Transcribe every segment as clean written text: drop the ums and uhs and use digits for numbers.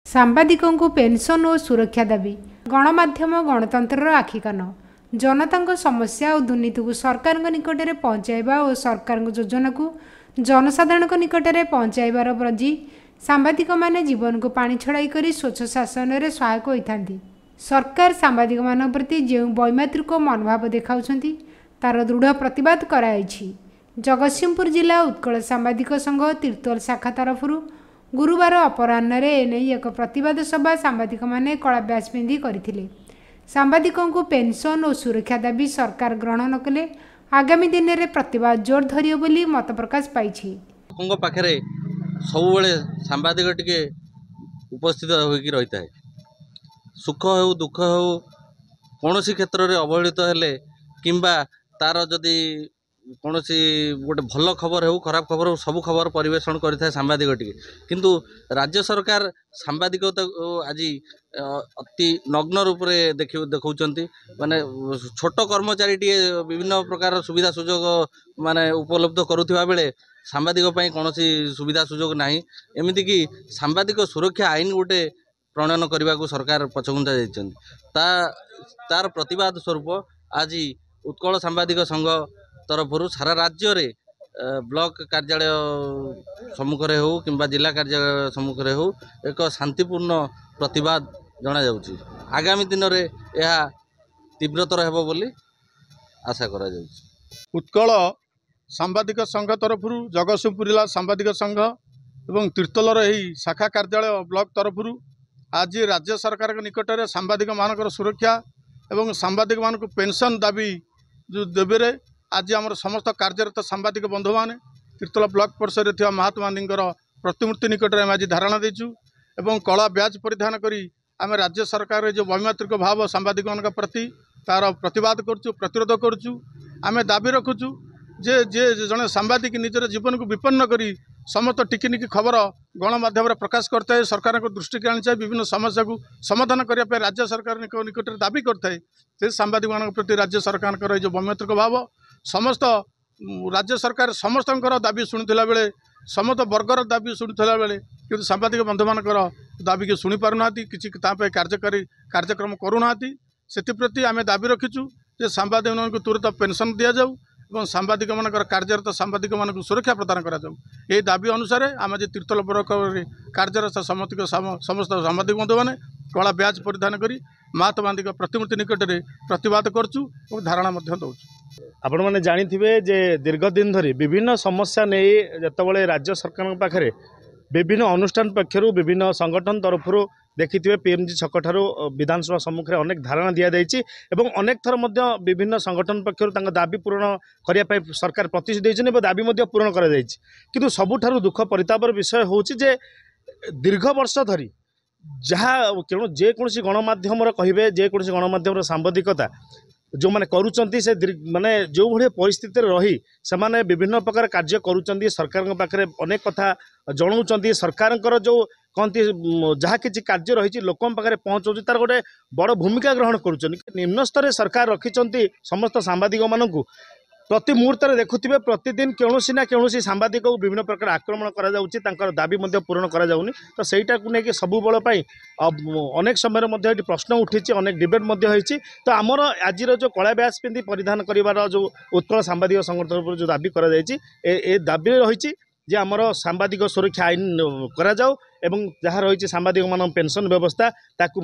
सांबादिकों को पेंशन और सुरक्षा दाबी गणमाध्यम गणतंत्र आखिकान जनता समस्या और दुर्नीति को सरकार निकट में पहुँचाइबा और सरकार योजना को जनसाधारण निकट में पहुँचाइबार प्रजी सांबादिक माने जीवन को पानी छड़ाई कर स्वच्छ शासन में सहायक होती। सरकार सांबादिक मान प्रति जो वैमात्रिक मनोभाव देखाउछंती तार दृढ़ प्रतिवाद कराई। जगतसिंहपुर जिला उत्कल सांबादिक संघ तीर्तोल शाखा तरफ गुरुवार अपराह्न एने एक प्रतिवाद सभा सांबादिक माने कला ब्याज पिंधि करथिले। सांबादिकों को पेंशन और सुरक्षा दाबी सरकार ग्रहण नकले आगामी दिन में प्रतिवाद जोर धरियो बोली मत प्रकाश पाइछि। पाखरे सबुबले सांबादिक टिके उपस्थित होइकी रहिता है। सुख हो दुख हो कौन क्षेत्र में अवहेलित हेले किंबा तार जदि कौन गोटे भल खबर हो खराब खबर हो सब खबर परिवेषण करें सांबादिक टिके किंतु राज्य सरकार सांबादिक आज अति नग्न रूप से देखौचंती माने छोट कर्मचारी टी विभिन्न प्रकार सुविधा सुजोग माने उपलब्ध करुवा बेले सांबादिक कौन सुविधा सुजोग नहीं। एमती कि सांबादिक सुरक्षा आईन गोटे प्रणयन करने को सरकार पछघुंचा तार प्रतिवाद स्वरूप आज उत्कल सांबादिक संघ तरफ सारा राज्य रे ब्लॉक कार्यालय सम्मुख में हो कि जिला कार्यालय सम्मुख में हो एक शांतिपूर्ण प्रतिवाद जना जाउची। आगामी दिन में यह तीव्रतर हेबो बोली आशा करा जाउची। उत्कल सांबादिक संघ तरफ जगतसिंहपुर जिला सांबादिक संघ एवं तीर्तोलर यही शाखा कार्यालय ब्लॉक तरफ आज राज्य सरकार के निकट में सांबादिक मानकर सुरक्षा एवं सांबादिक मानक पेंशन दाबी जो देवे आज आम समस्त कार्यरत सांबादिक बंधु मैंने तीर्तोल ब्लॉक परिसर में महात्मा गांधी प्रतिमूर्ति निकट में आज धारणा देचु एवं कला ब्याज परिधान करी आम राज्य सरकार जो वैमात्रिक भाव सांबादिक मान प्रति तार प्रतिवाद करुँ प्रतिरोध करुँ। आम दाबी रखुचु जे जे जड़े सांबादिक निजर जीवन को विपन्न करी समस्त टिकिनिकी खबर गणमाध्यम प्रकाश करता है। सरकार को दृष्टि आनी चाहिए विभिन्न समस्या को समाधान करने राज्य सरकार निकट में दाबी करता है। सांबादिक मान प्रति राज्य सरकार जो वैमात्रिक भाव समस्त राज्य सरकार समस्त दाबी शुणुला बेले समस्त वर्गर दाबी शुणुला बेले कि सांबादिक बंधु मानकर दाबी की शुणी पारना किसी कार्यकारी कार्यक्रम करूना से आम दाबी रखीचु जे सांबादिक मान तुरंत पेंशन दि जाऊ और सांबादिक मान कार्यरत सांबादिक मान सुरक्षा प्रदान करा जाऊ। यही दाबी अनुसार आम आज तीर्तोल ब्लॉक कार्यरत समस्त सांबादिक बंधु मैंने कला ब्याज परिधान करी महात्मा गांधी प्रतिमूर्ति निकट में प्रतिवाद करचु और धारणा दौचु। आपण मैंने जानी जे दीर्घ दिन धरी विभिन्न समस्या नहीं जिते राज्य सरकार पाखे विभिन्न अनुष्ठान पक्षर विभिन्न संगठन तरफ देखिए पीएमजी छक ठारू विधानसभा सम्मुखें अनेक धारणा दि जाइए और अनेक थर विभिन्न संगठन पक्षर दाबी पूरण करने सरकार प्रतिश्रुति देते दाबी पूरण कर सबुठारु दुख परितापर विषय हूँ जे दीर्घ वर्ष धरी जहाँ जेकोसी गणमाध्यम कहे जेकोसी गणमाध्यम सांबादिकता जो माने करूचंती से माने जो भाई परिस्थिति रही से माने विभिन्न प्रकार कार्य करूचंती सरकार पाखे अनेक कथा जनाऊँच सरकार जो कहती जहाँ किसी कार्य रही लोक पाखे पहुँचाऊँ तार गोटे बड़ भूमिका ग्रहण करुँच। निम्न स्तर सरकार रखिंट समस्त सांबादिक मानू प्रति मुहूर्त देखुवे प्रतिदिन कौन ना कौन सांबादिक को विभिन्न प्रकार आक्रमण कर दाबी पूरण कराऊनी तो सहीटा को लेकिन सबु बल अनेक समय प्रश्न उठी अनेक डिबेट होती तो आमर आज जो कला ब्याज पिंधि परिधान कर जो उत्कल सांबादिक संघ तरफ जो दाबी कर दाबी रही जे आमर सांबादिक सुरक्षा आईन करा जाओ एवं जहाँ रही सांबादिक मान पेंशन व्यवस्था ताकू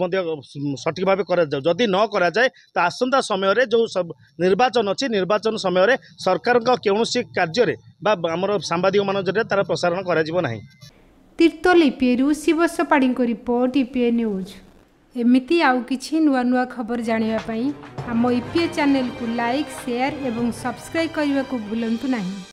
सठिक भाव करा जाओ। जदि न करा जाए तो आसंता समय जो सब निर्वाचन अच्छी निर्वाचन समय सरकार कौन कार्य आमर सांबादिक मान जरिए तार प्रसारण करा तीर्तोल ईपीए शिवस्व पाड़ी रिपोर्ट ईपीए न्यूज। एमिती आउ किछि नुआ नुआ खबर जानिबा पई हम ईपीए चैनल को लाइक शेयर एवं सब्सक्राइब करने को भूलंतु नहीं।